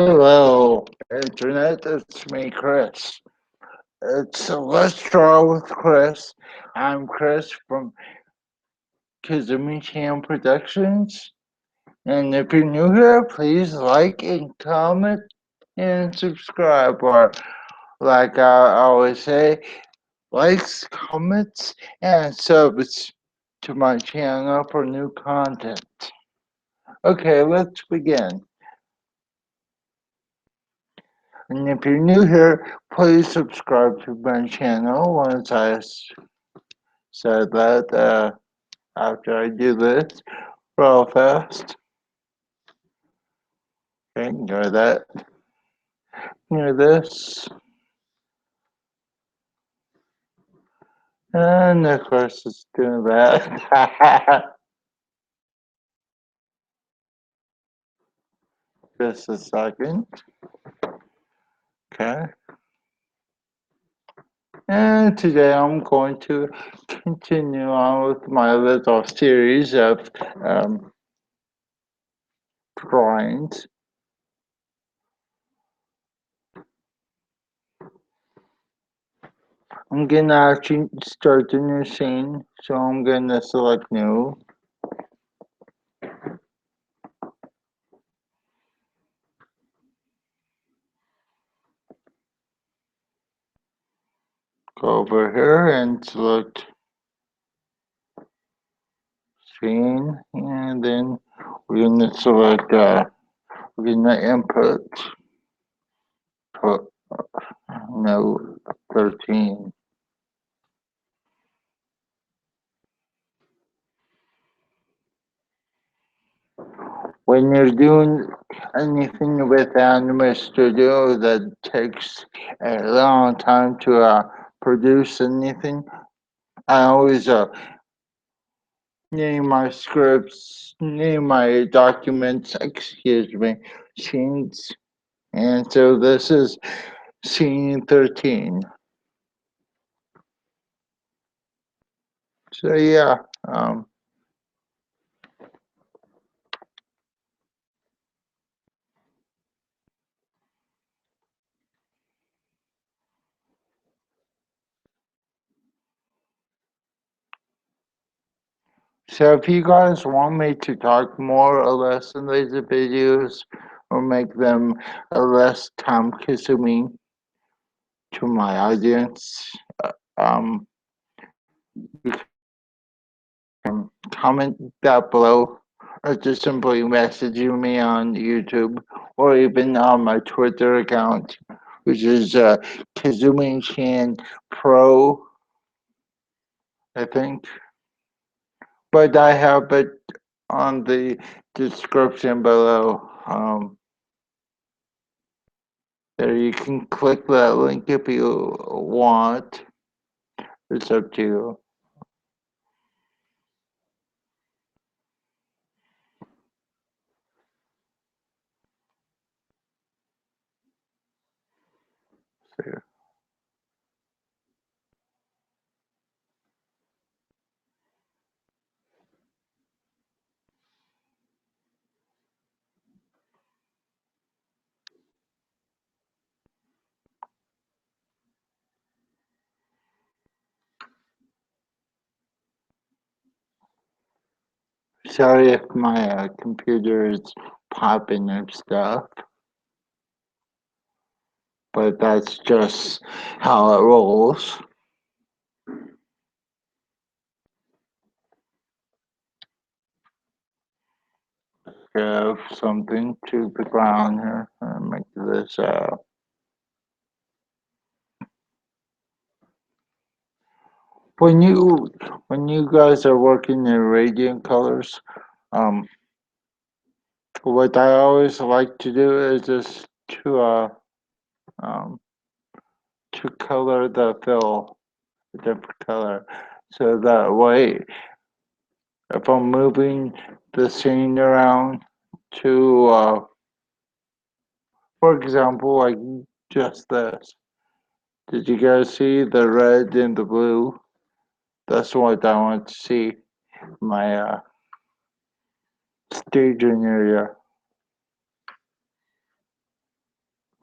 Hello, Internet. It's me, Chris. It's Let's Draw with Chris. I'm Chris from Kazumi Chan Productions. And if you're new here, please like and comment and subscribe. Or, like I always say, likes, comments, and subs to my channel for new content. Okay, let's begin. And if you're new here, please subscribe to my channel once I said that after I do this real fast. Okay, ignore that. Ignore this. And of course it's doing that. Just a second. Okay. And today I'm going to continue on with my little series of drawings. I'm gonna actually start a new scene, so I'm gonna select new. Go over here and select scene, and then we're gonna select we're gonna input put no 13. When you're doing anything with Anima Studio that takes a long time to produce anything, I always name my scripts, name my documents, excuse me, scenes. And so this is scene 13. So yeah, so if you guys want me to talk more or less in these videos or make them less time consuming to my audience, um, you can comment that below or just simply messaging me on YouTube or even on my Twitter account, which is Kazumi Chan Pro, I think. But I have it on the description below. There you can click that link if you want. It's up to you. Sorry if my computer is popping and stuff, but that's just how it rolls. Have something to the ground here and make this when you guys are working in radiant colors, um what I always like to do is just um to color the fill a different color, so that way if I'm moving the scene around to for example, like just this, did you guys see the red and the blue? That's what I want to see my staging area.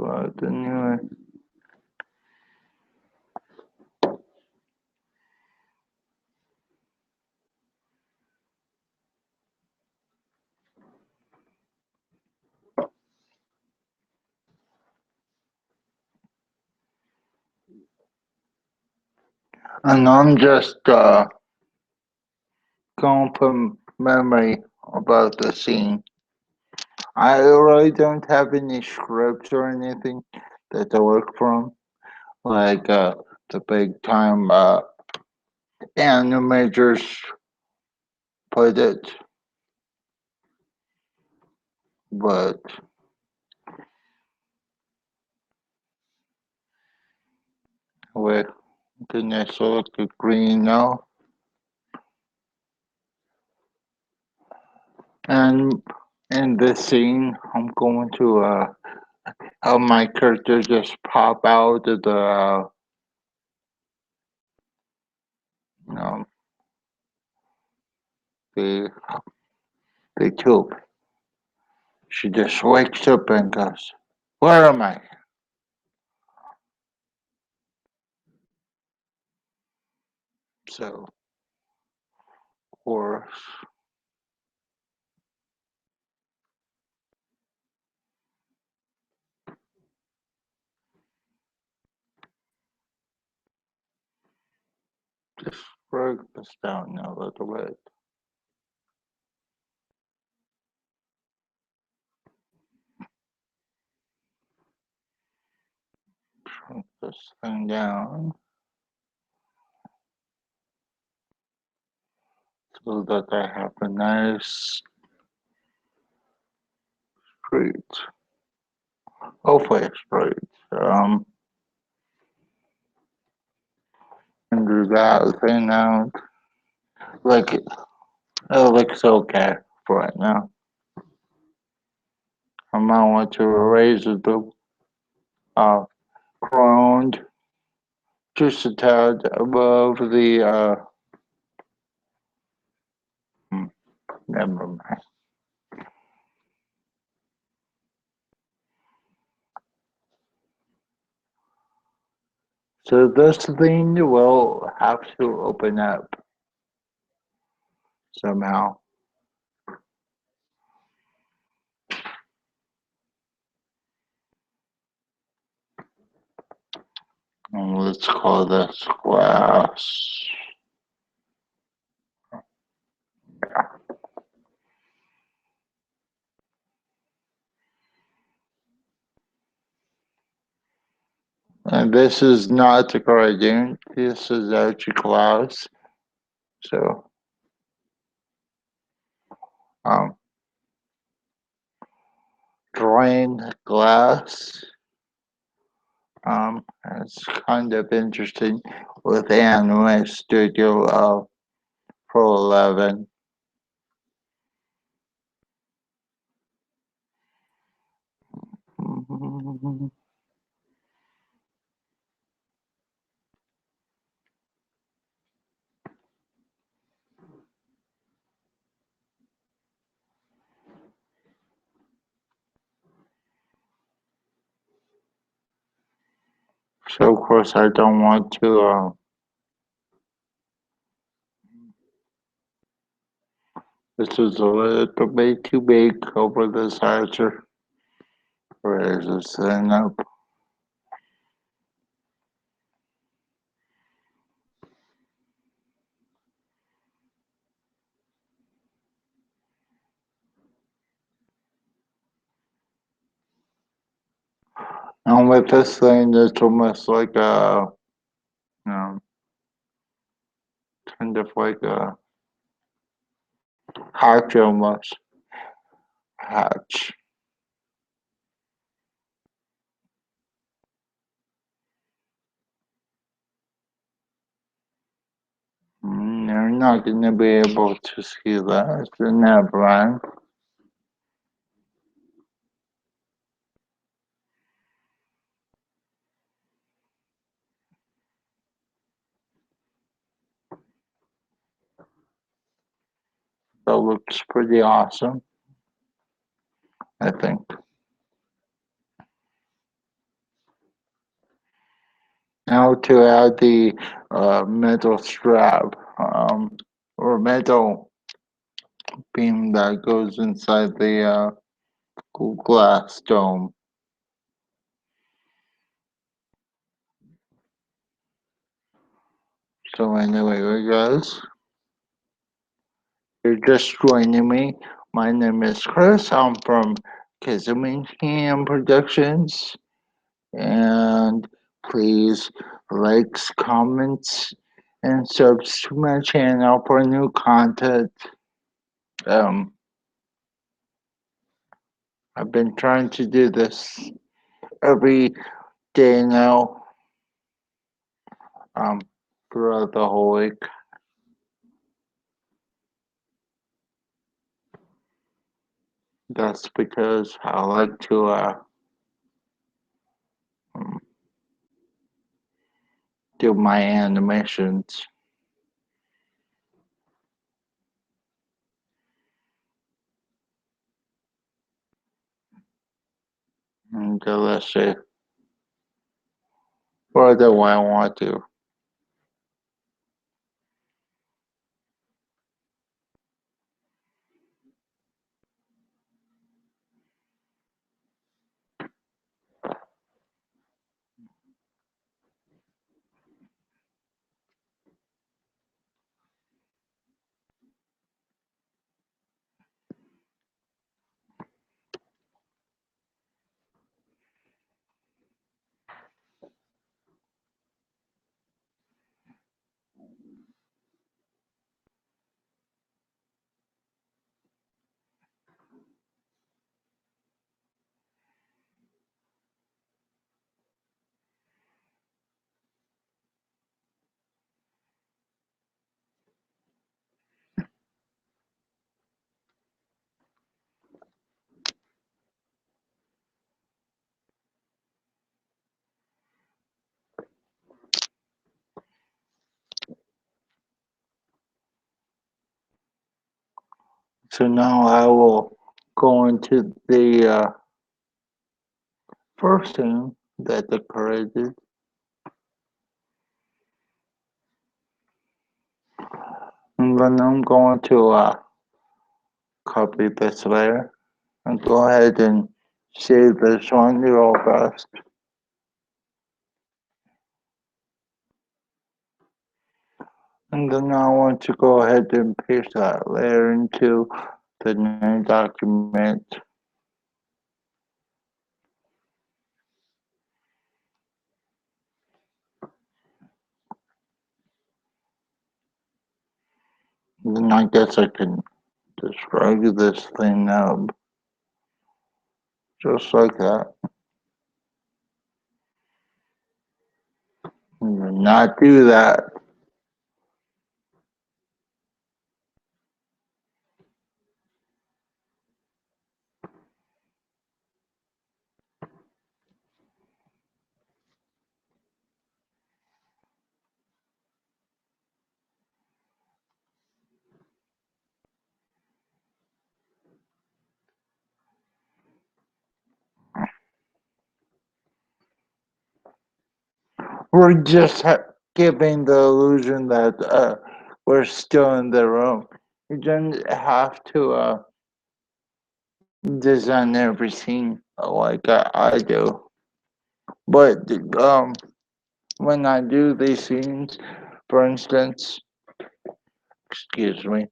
But anyway. And I'm just going from memory about the scene. I really don't have any scripts or anything that I work from, like the big time animators put it, but with goodness, look at green now. And in this scene, I'm going to have my character just pop out of the you know the the tube. She just wakes up and goes, "Where am I?" So, of course, just break this down a little bit. Shrink this thing down so that I have a nice street. Hopefully, straight. Um, and do that thing out. Like it looks okay for right now. I might want to raise the uh, ground just a tad above the hmm, never mind. So this thing will have to open up somehow. And let's call this class. And this is not a gradient. This is actually class. So um, drain glass. It's kind of interesting with Anime Studio Pro 11. So of course I don't want to. This is a little bit too big over this archer. Raise this thing up. And with this thing, it's almost like a, you know, kind of like a hatch almost. Hatch. You're not going to be able to see that. The never. That looks pretty awesome, I think. how to add the metal strap or metal beam that goes inside the glass dome. So anyway, guys, you're just joining me. My name is Chris. I'm from Kizumi Ham Productions. And please likes, comments, and subs to my channel for new content. Um, I've been trying to do this every day now, um, throughout the whole week. That's because I like to um, do my animations. And let's see, what do I want to? So now I will go into the first thing that the created. And then I'm going to copy this layer and go ahead and save this one real fast. And then I want to go ahead and paste that layer into the new document. And then I guess I can just drag this thing up just like that. And then not do that. We're just giving the illusion that we're still in the room. You don't have to design every scene like I do. But when I do these scenes, for instance, excuse me.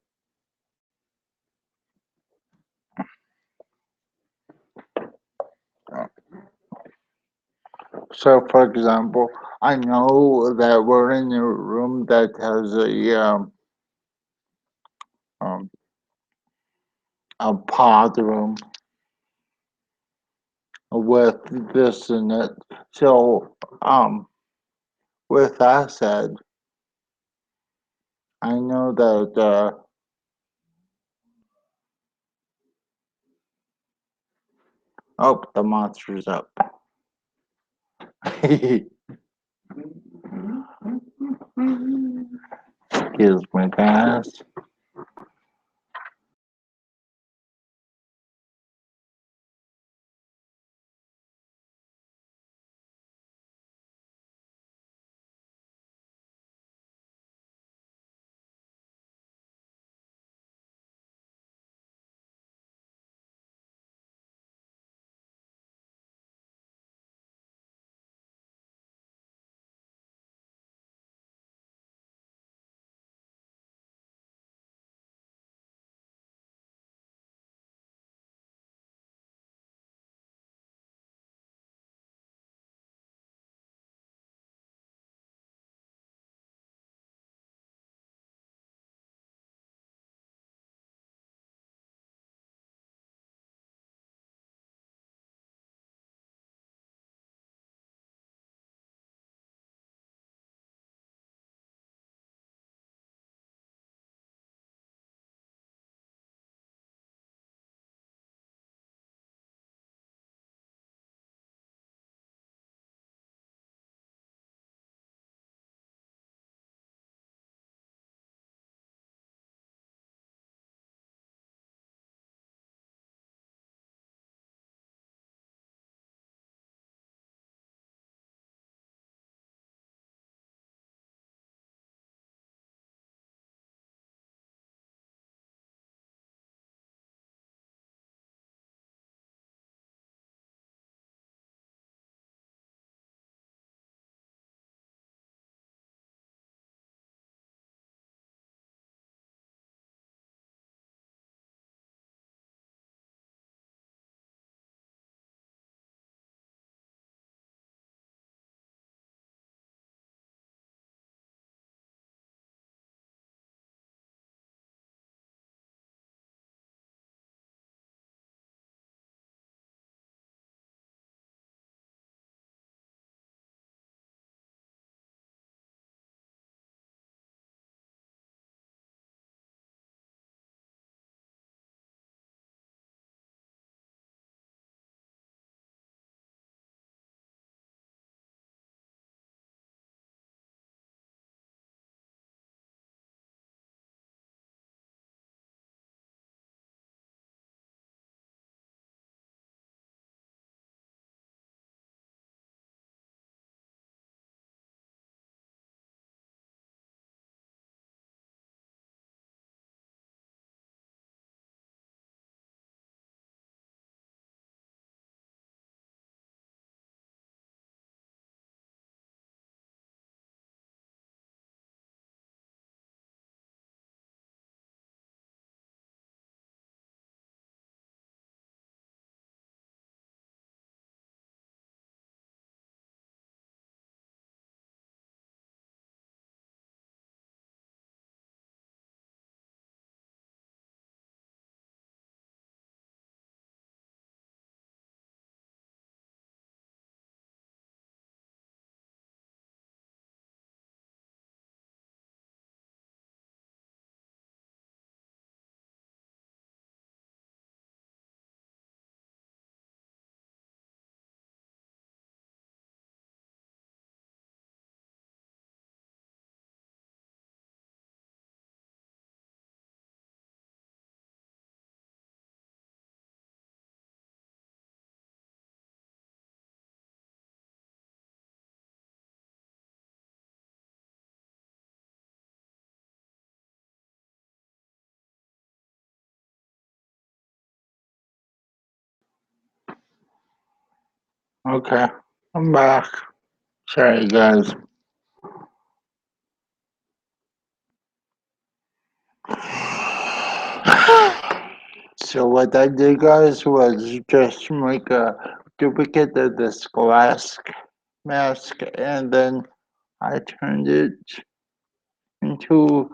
So, for example, I know that we're in a room that has um, a pod room with this in it. So, with that said, I know that oh, the monster's up. Excuse me, guys. Okay, I'm back. Sorry, guys. So what I did, guys, was just make a duplicate of this glass mask, and then I turned it into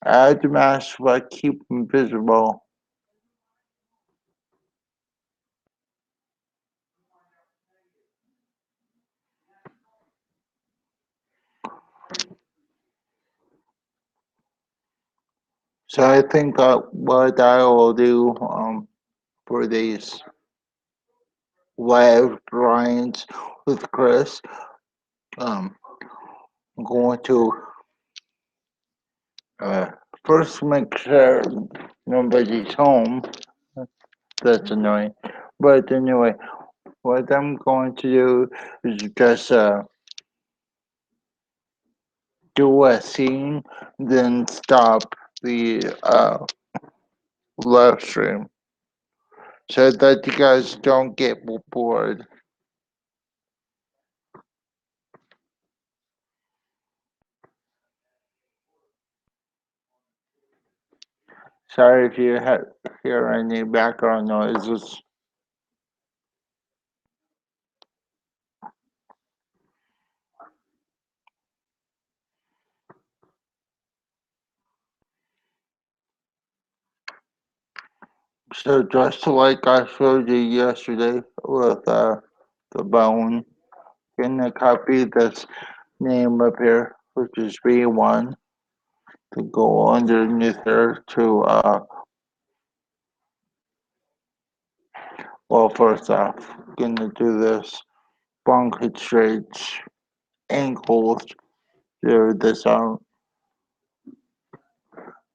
add mask but keep invisible. So I think what I will do for these live drawings with Chris, um, I'm going to uh, first make sure nobody's home. That's annoying. But anyway, what I'm going to do is just do a scene, then stop the live stream so that you guys don't get bored. Sorry if you hear any background noises. So just like I showed you yesterday with the bone, gonna copy this name up here, which is V1, to go underneath here to well, first off, gonna do this bunk it straight angles to this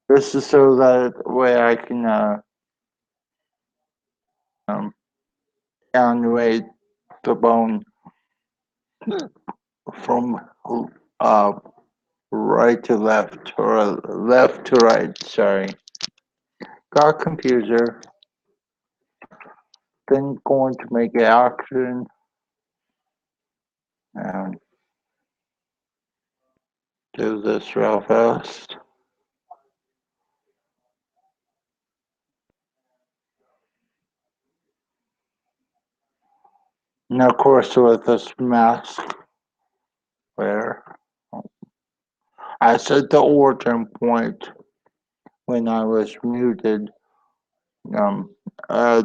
this is so that way I can um animate the bone from uh right to left or left to right, sorry. Got computer, then going to make an action and do this real fast. And of course with this mask where I set the origin point when I was muted, um, uh,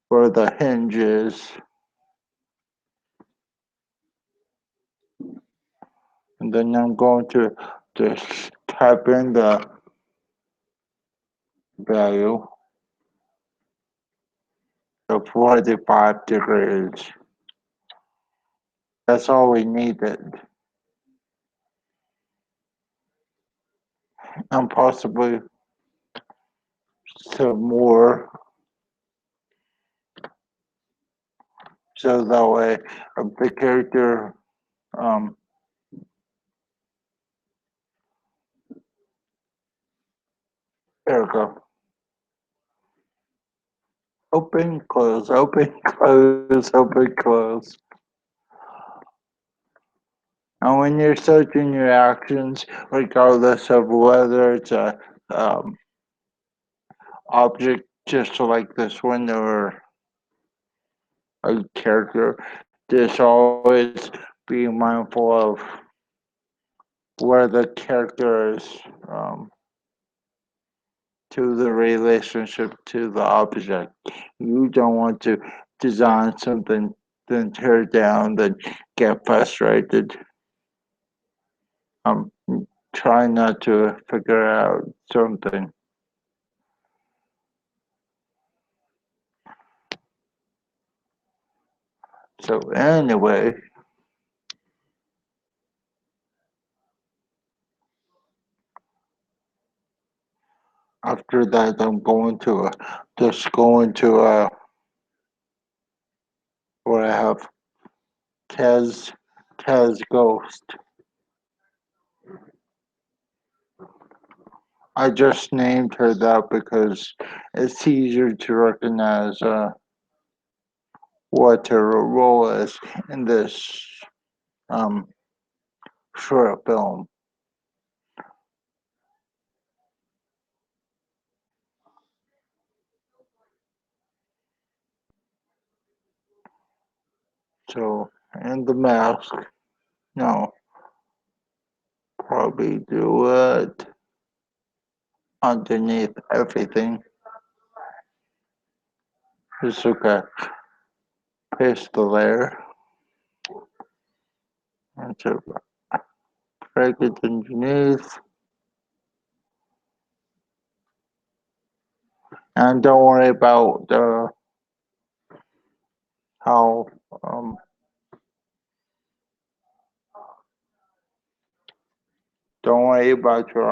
where the hinge is, and then I'm going to just type in the value of 45 degrees. That's all we needed, and possibly some more, so that way the character, um, there we go. Open, close, open, close, open, close. And when you're searching your actions, regardless of whether it's a object just like this one or a character, just always be mindful of where the character is to the relationship to the object. You don't want to design something, then tear it down, then get frustrated. Um, Try not to figure out something. So anyway, after that, I'm going to just go into where I have Kaz Ghost. I just named her that because it's easier to recognize what her role is in this um, short film. So, and the mask, no, probably do it underneath everything. Just okay. Paste the layer and to break it underneath. And don't worry about how um, don't worry about your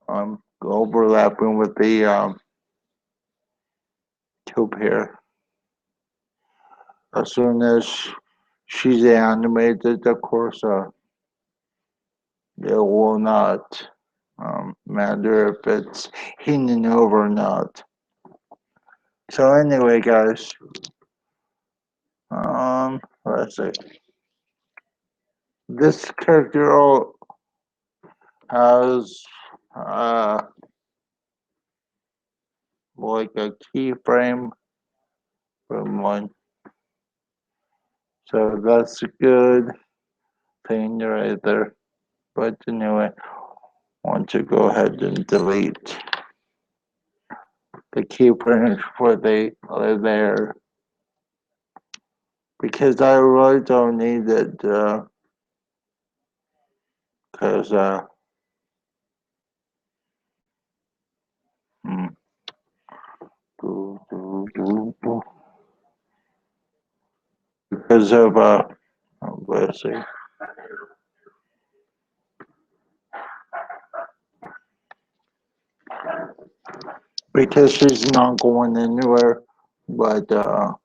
arm overlapping with the tube here. As soon as she's animated, of course, it will not matter if it's hanging over or not. So anyway, guys, let's see. This character has like a keyframe from one, so that's a good thing right there. But anyway, I want to go ahead and delete the keyframes where they are there because I really don't need it. Because mm, because of let's see. Because she's not going anywhere but the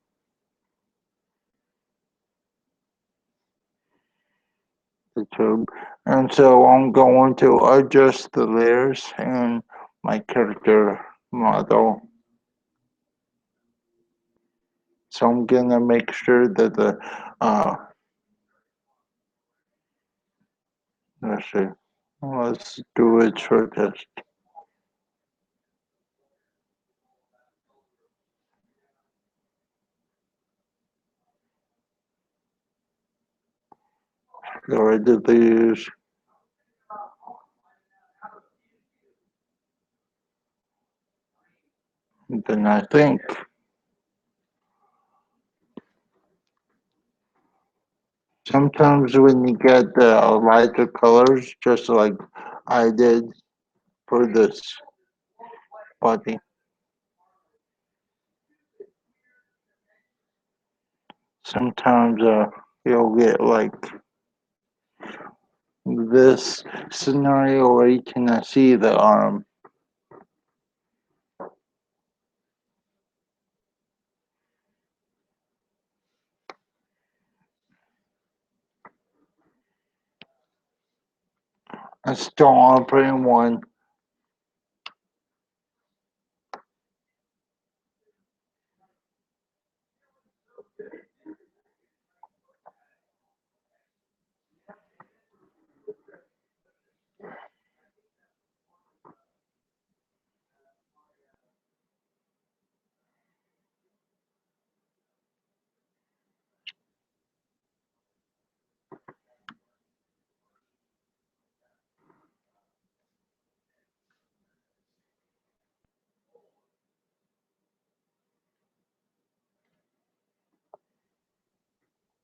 tube. And so I'm going to adjust the layers in my character model. So I'm gonna make sure that the let's see. Let's do it short test. So I did these. Then I think sometimes when you get lighter colors, just like I did for this body, sometimes you'll get like this scenario where you cannot see the arm. I still want to bring one.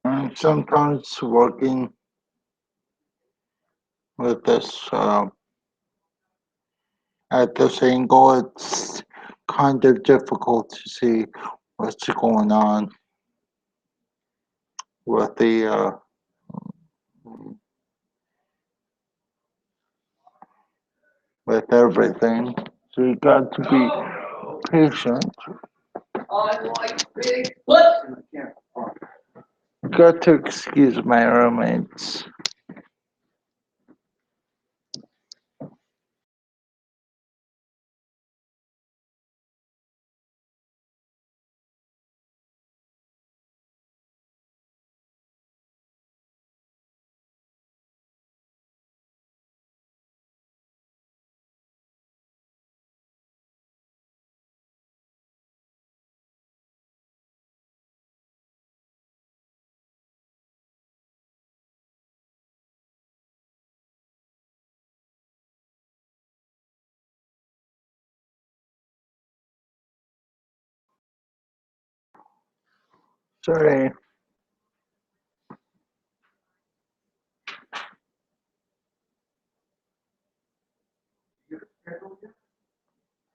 And sometimes working with this at this angle, it's kind of difficult to see what's going on with the with everything. So you got to be patient. You got to excuse my roommates. Sorry,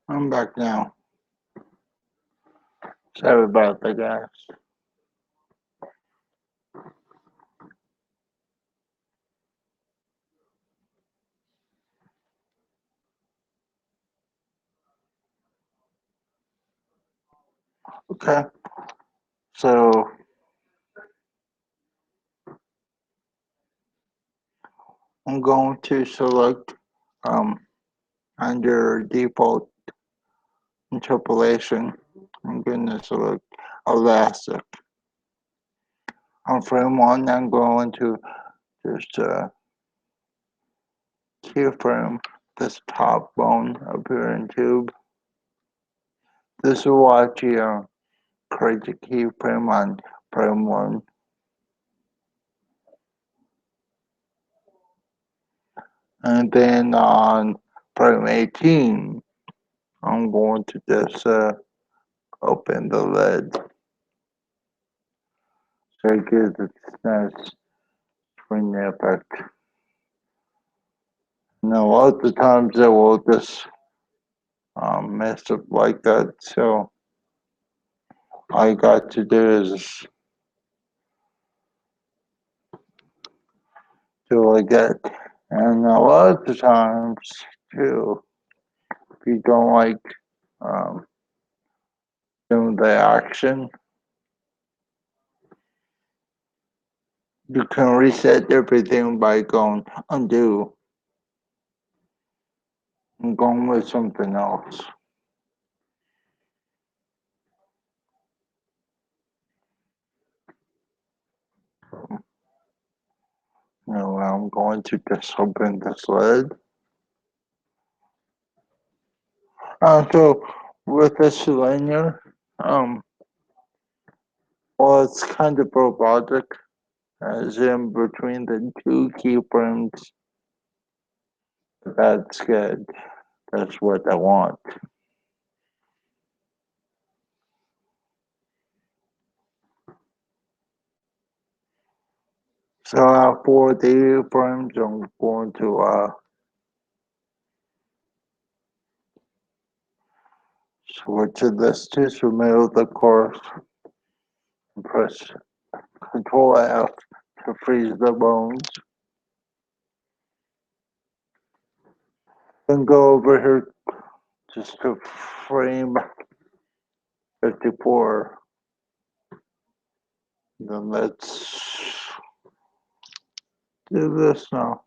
I'm back now. Sorry about that, guys. Okay, so I'm going to select under default interpolation. I'm going to select elastic. On frame one, I'm going to just keyframe this top bone up here in tube. This will watch you create a keyframe on frame one. And then on frame 18, I'm going to just open the lid. So it gives it nice screen effect. Now, a lot of the times it will just mess up like that. So all you got to do is do like that. And a lot of the times, too, if you don't like um, doing the action, you can reset everything by going undo and going with something else. Now I'm going to just open this lid. So with this linear, well, it's kind of robotic, as in between the two keyframes. That's good. That's what I want. So for the frames, I'm going to switch to this to middle the course and press Control F to freeze the bones. Then go over here just to frame 54. Then let's do this now.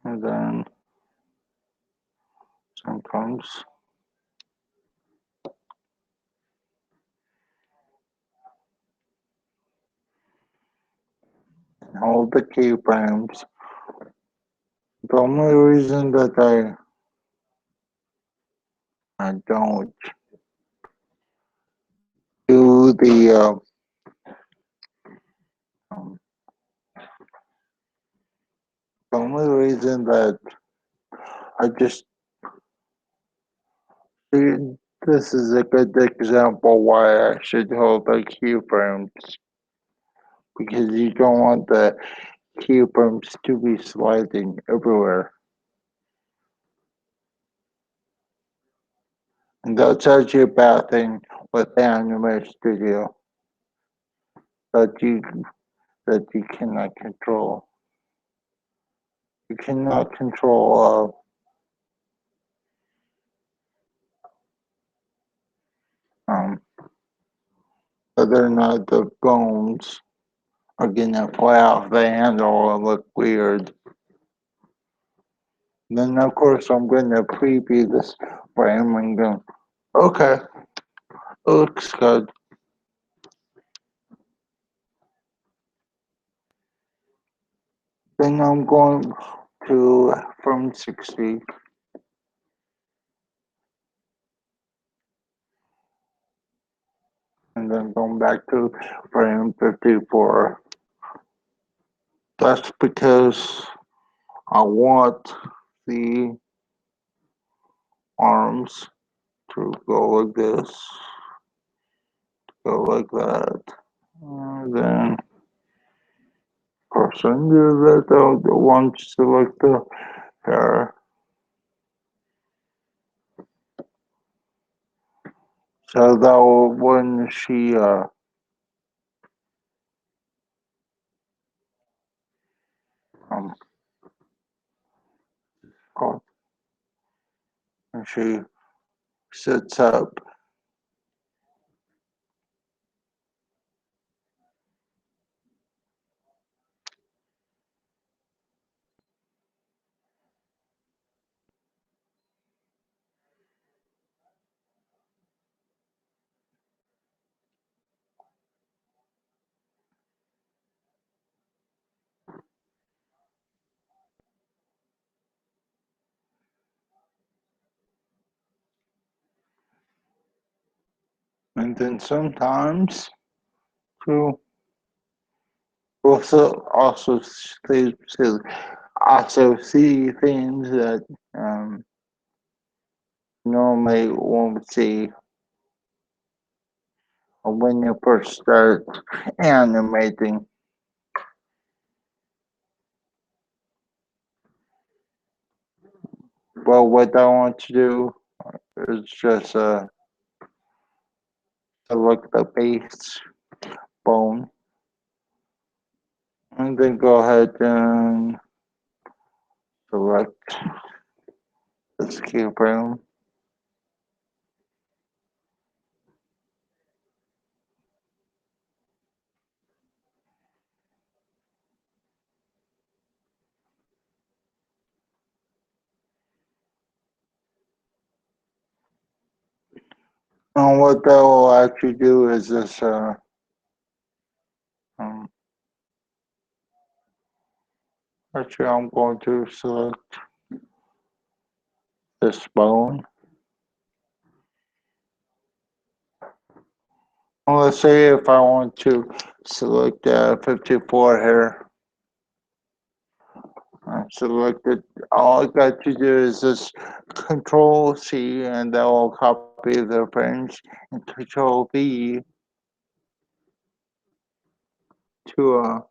And then sometimes hold the keyframes. The only reason that I don't do um, the only reason that I just this is a good example why I should hold the keyframes, because you don't want the keyframes to be sliding everywhere. And that's actually a bad thing with Animate Studio that you cannot control. You cannot control whether or not the bones are gonna fly off the handle and look weird. Then of course I'm gonna preview this frame and go, okay, it looks good. Then I'm going to from 60 and then going back to frame 54. That's because I want the arms to go like this, go like that, and then of course under that the one to select the hair. So that when she um when she sits up. And then sometimes too also see things that normally won't see when you first start animating. But what I want to do is just select the base bone and then go ahead and select this keyframe. And what that will actually do is this um, actually I'm going to select this bone. Well, let's say if I want to select 54 here, I select it. All I got to do is just Control C, and that will copy the frames, and Control V to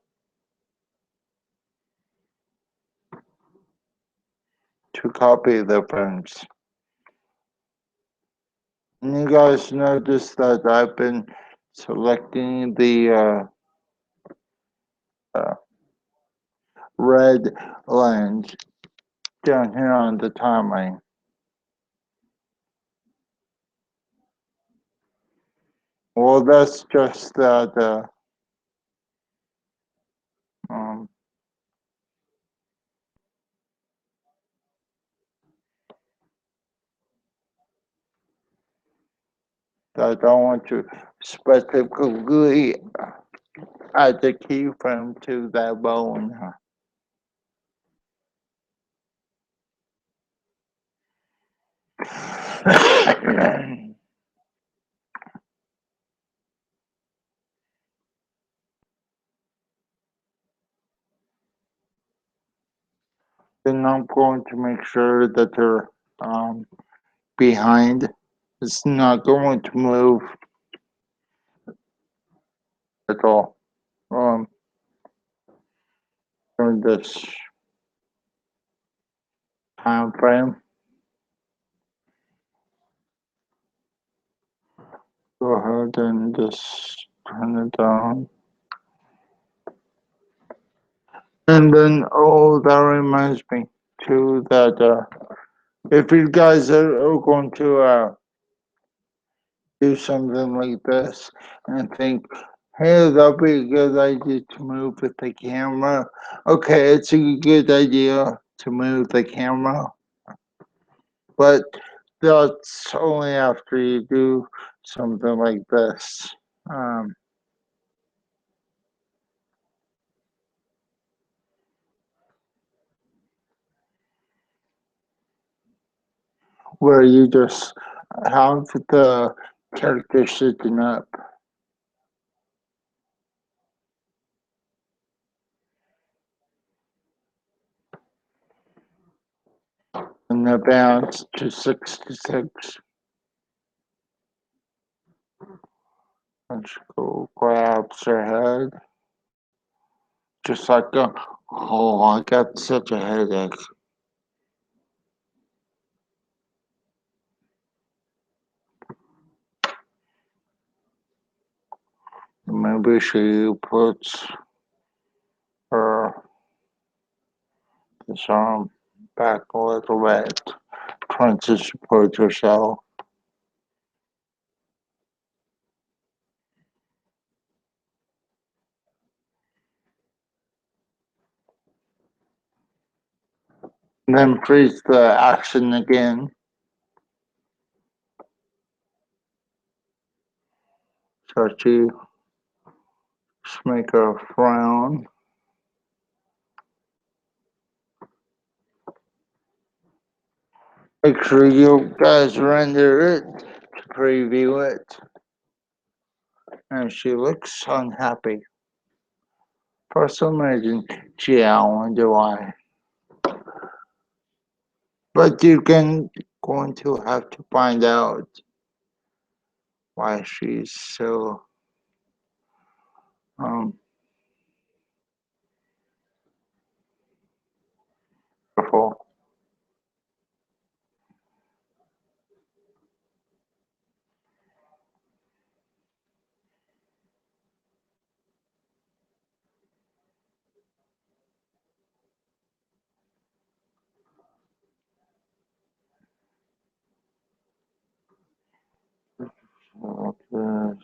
copy the frames. And you guys notice that I've been selecting the red lines down here on the timeline. Well, that's just that um, that I don't want to specifically add the keyframe to that bone. Then I'm going to make sure that they're behind. It's not going to move at all. During this time frame, go ahead and just turn it down. And then, oh, that reminds me too that if you guys are going to do something like this and think, hey, that'd be a good idea to move with the camera. Okay, it's a good idea to move the camera, but that's only after you do something like this. Where you just have the character sitting up. And and advance to 66. And she grabs her head, just like a, oh, I got such a headache. Maybe she puts her this arm back a little bit, trying to support herself. Then freeze the action again. So she just make her frown. Make sure you guys render it to preview it. And she looks unhappy. For some reason, gee, I wonder why. But you can going to have to find out why she's so um careful. Like this.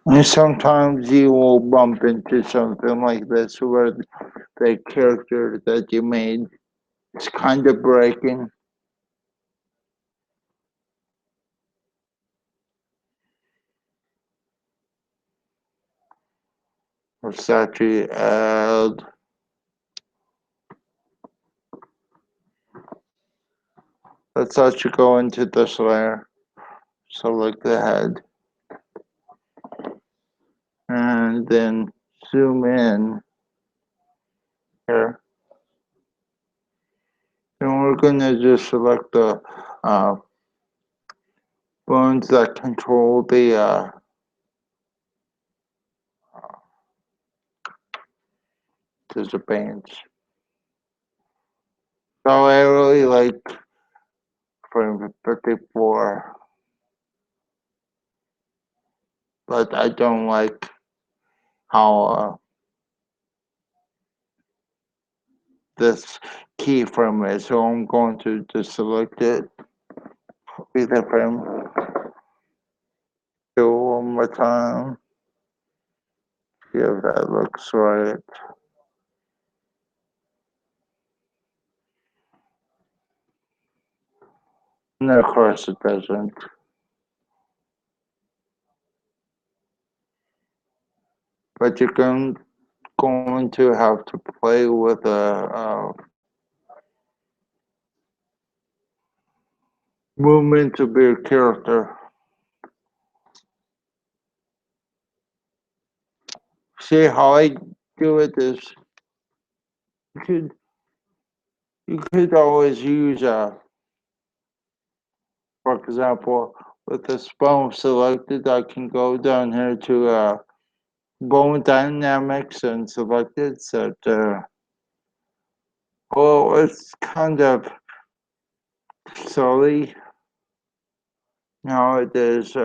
And sometimes you will bump into something like this where the character that you made is kind of breaking. Versace add. Let's actually go into this layer. Select the head. And then zoom in here. And we're gonna just select the uh, bones that control the veins. So I really like frame 54, but I don't like how this keyframe is. So I'm going to just select it, copy the frame, do it one more time, see if that looks right. And of course it doesn't. But you're going to have to play with a movement of your character. See how I do it is you could always use for example, with this bone selected, I can go down here to bone dynamics and select it. So well, it's kind of silly now it is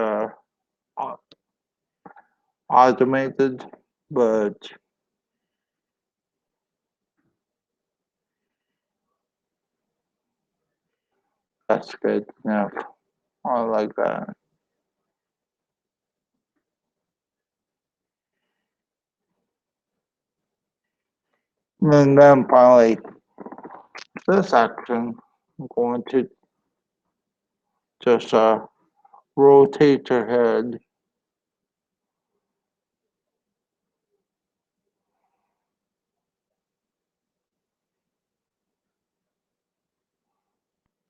automated, but that's good enough. I like that. And then finally, this action, I'm going to just rotate your head.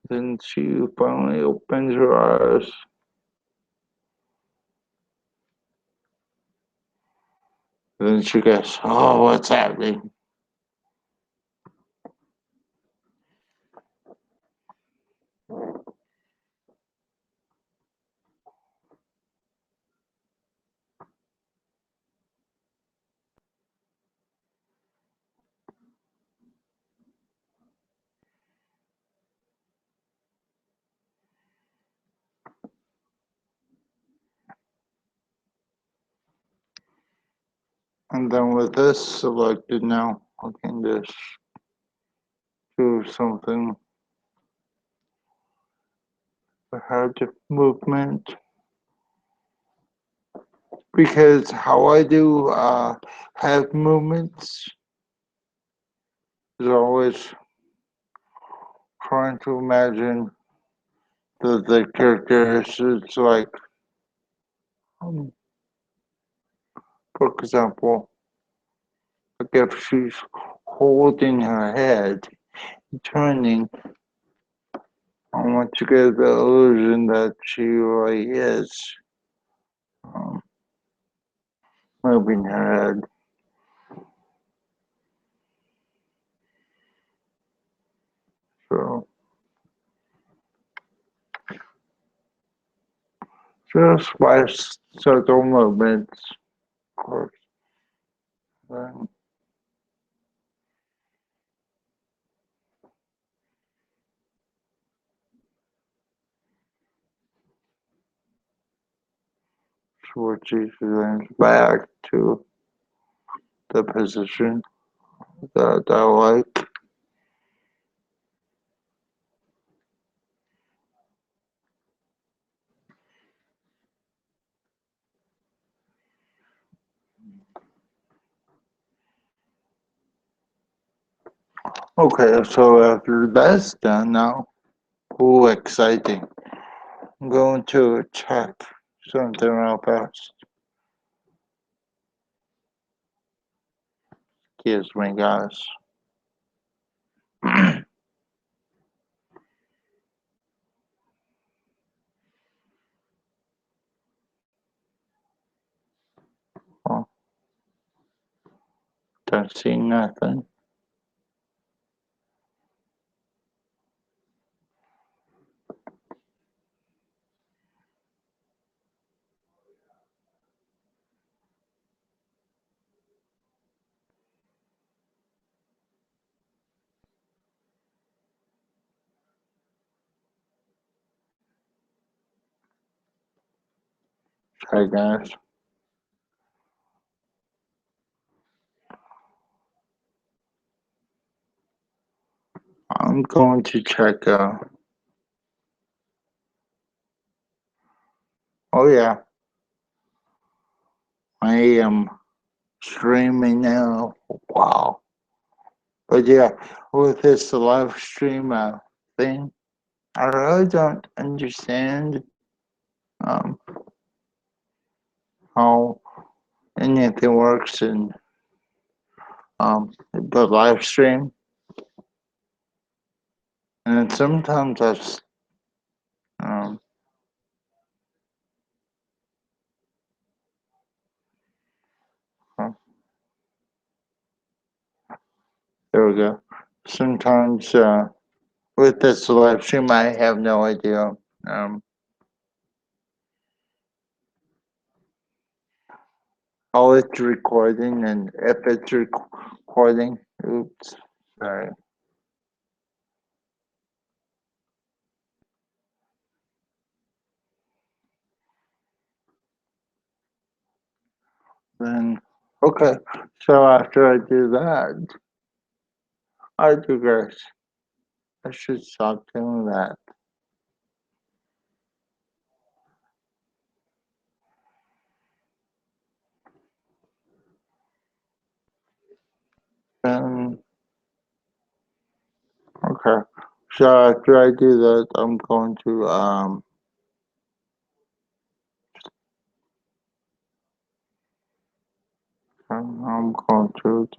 Then she finally opens her eyes. Then she goes, "Oh, what's happening?" And then with this selected now, I can just do something for head movement. Because how I do head movements is always trying to imagine the character is like, um, for example, like if she's holding her head, turning, I want to get the illusion that she really is um, moving her head. So just by subtle movements, of course. Then switches things back to the position that I like. Okay, so after that's done now, ooh, exciting. I'm going to check something real fast. Excuse me, guys. Oh, don't see nothing. Sorry, guys. I'm going to check. Oh yeah, I am streaming now. Wow. But yeah, with this live stream thing, I really don't understand um, how anything works in the live stream. And sometimes that's um, oh, there we go. Sometimes with this live stream, I have no idea um, how it's recording and if it's recording. Oops, sorry. Then okay, so after I do that, I digress. I should stop doing that. Then okay, so after I do that, I'm going to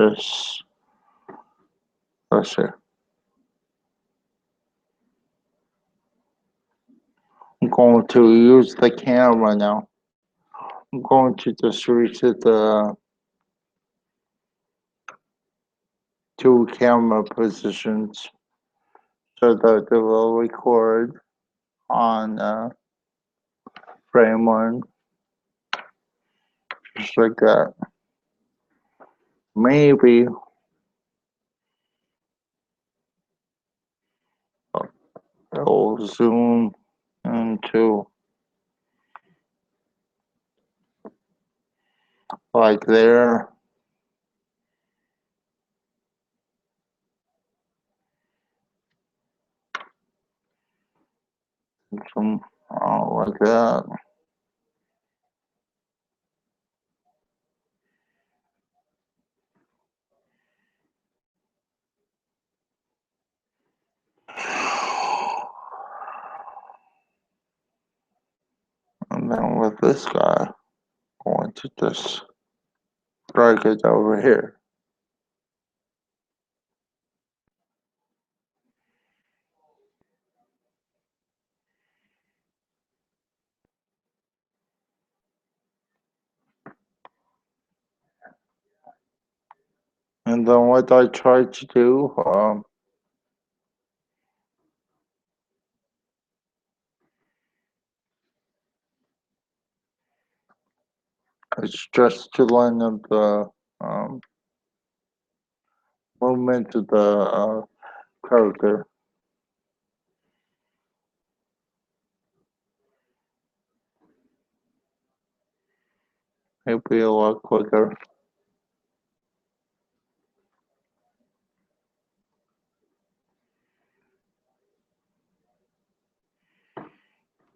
just let's see. I'm going to use the camera now. I'm going to just reset the two camera positions so that it will record on frame one, just like that. Maybe it'll zoom into like there. Some like that. And then with this guy, I'm going to just drag it over here. And then what I try to do, is just to line up the movement of the character. It'll be a lot quicker.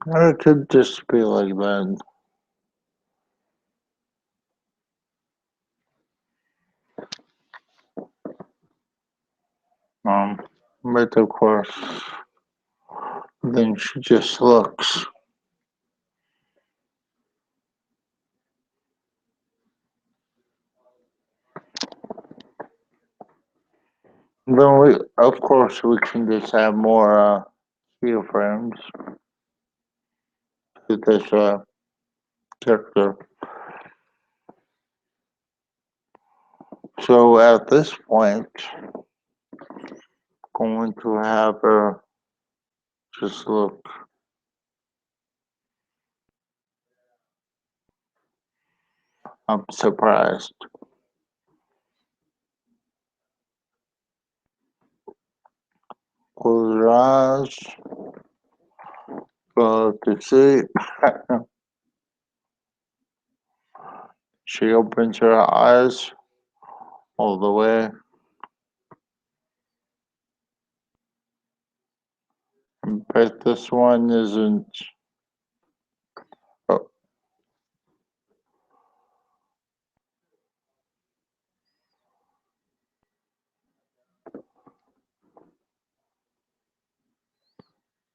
Or it could just be like that. But of course, then she just looks. Then we, of course, we can just add more keyframes to this character. So at this point, going to have her just look. I'm surprised. Close your eyes. Go to sleep. She opens her eyes all the way. But this one isn't. Oh,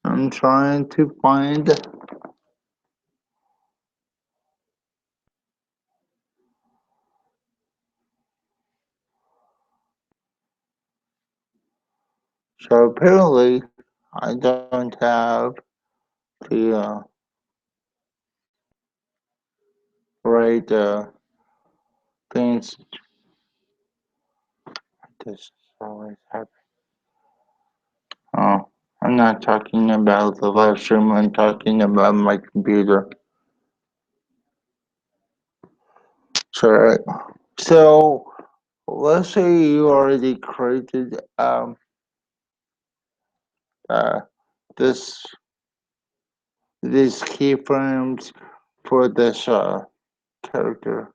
I'm trying to find. So apparently, I don't have the right things. This always happens. Oh, I'm not talking about the live stream. I'm talking about my computer. Sorry. So let's say you already created uh, this these keyframes for this character.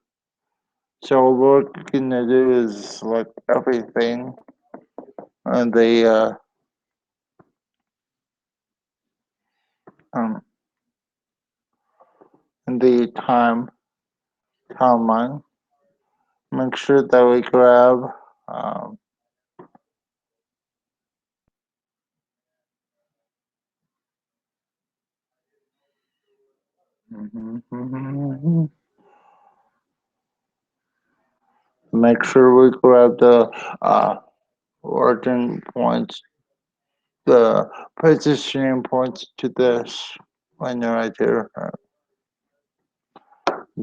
So what we're gonna do is select everything and um the timeline. Make sure that we grab um, make sure we grab the origin points, the positioning points to this. when you're right here,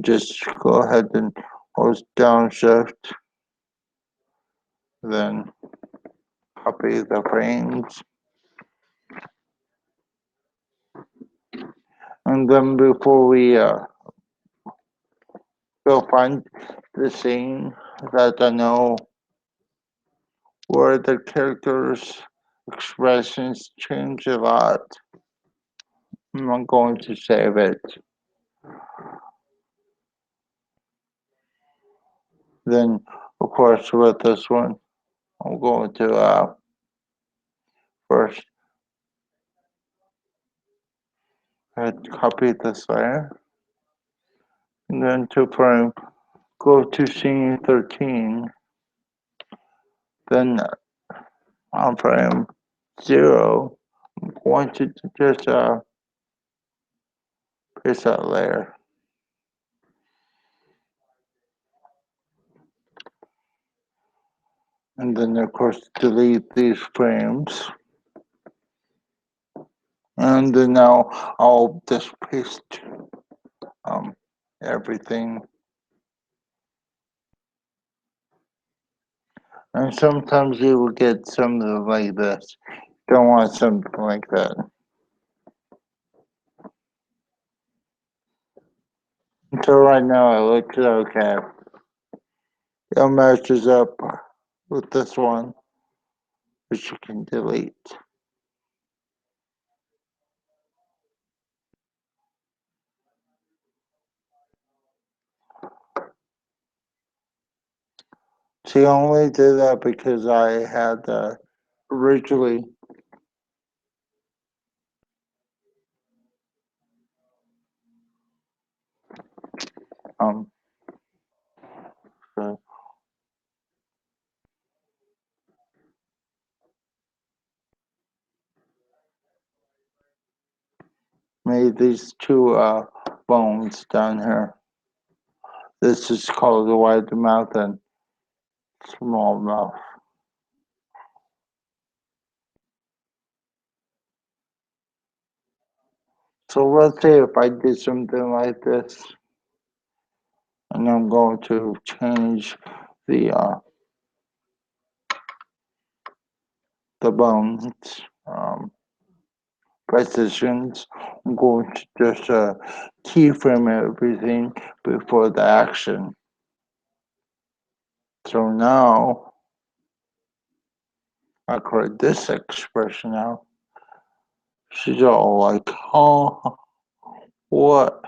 just go ahead and hold down shift, then copy the frames, and then before we go find the scene that I know where the characters' expressions change a lot, I'm going to save it. Then, of course, with this one, I'm going to first copy this layer, and then to frame, go to scene 13, then on frame 0, I'm going to just paste that layer. And then, of course, delete these frames. And then now I'll just paste everything. And sometimes you will get something like this. Don't want something like that. So right now it looks okay. It matches up with this one, which you can delete. She only did that because I had originally so made these two bones down here. This is called the wide mouth and small mouth. So let's say if I did something like this, and I'm going to change the bones positions. I'm going to just keyframe everything before the action. So now I create this expression now. She's all like, oh, what?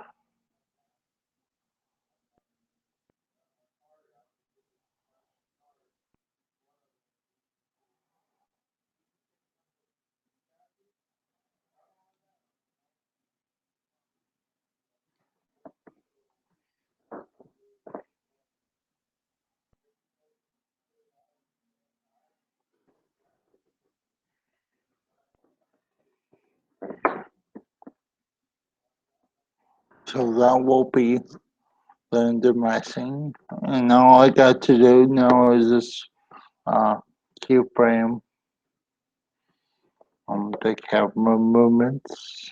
So that will be the end of my scene. And all I got to do now is this keyframe the camera movements.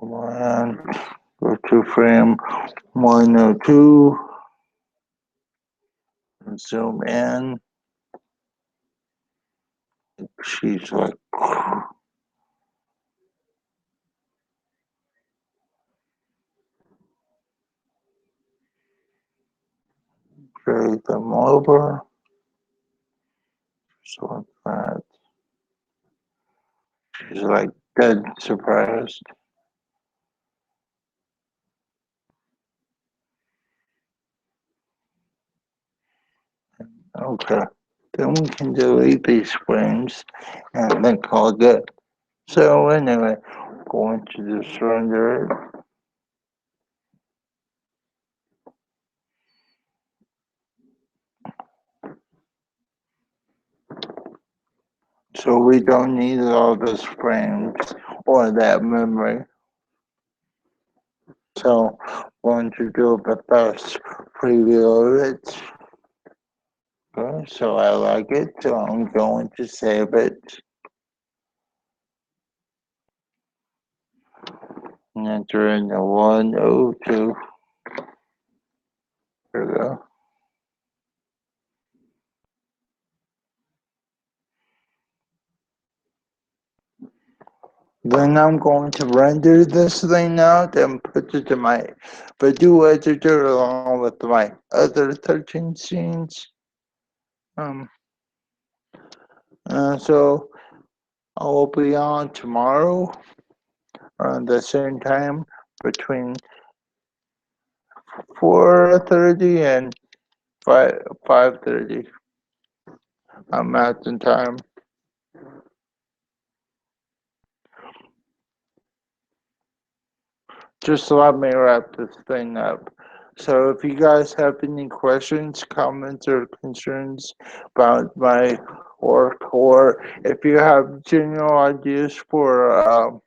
And go to frame 102. Zoom in. She's like, drag them over. So like that. She's like dead surprised. Okay. Then we can delete these frames and then call it good. So anyway, going to just render it. So we don't need all those frames or that memory. So going to do the first preview of it. Okay, so I like it, so I'm going to save it. enter in the 102. There we go. Then I'm going to render this thing out and put it in my Video editor along with my other 13 scenes. Um, so I will be on tomorrow around the same time between 4:30 and 5:30 Mountain Time. Just let me wrap this thing up. So if you guys have any questions, comments, or concerns about my work, or if you have general ideas for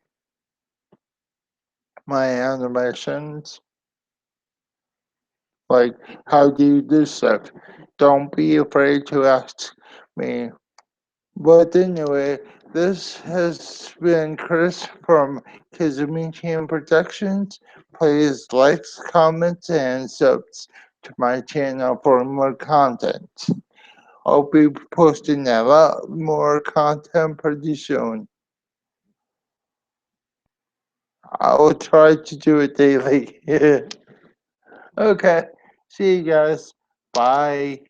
my animations, like how do you do stuff, don't be afraid to ask me. But anyway, this has been Chris from Kizumi Team Productions. Please like, comments, and subs to my channel for more content. I'll be posting a lot more content pretty soon. I will try to do it daily. Okay, see you guys. Bye.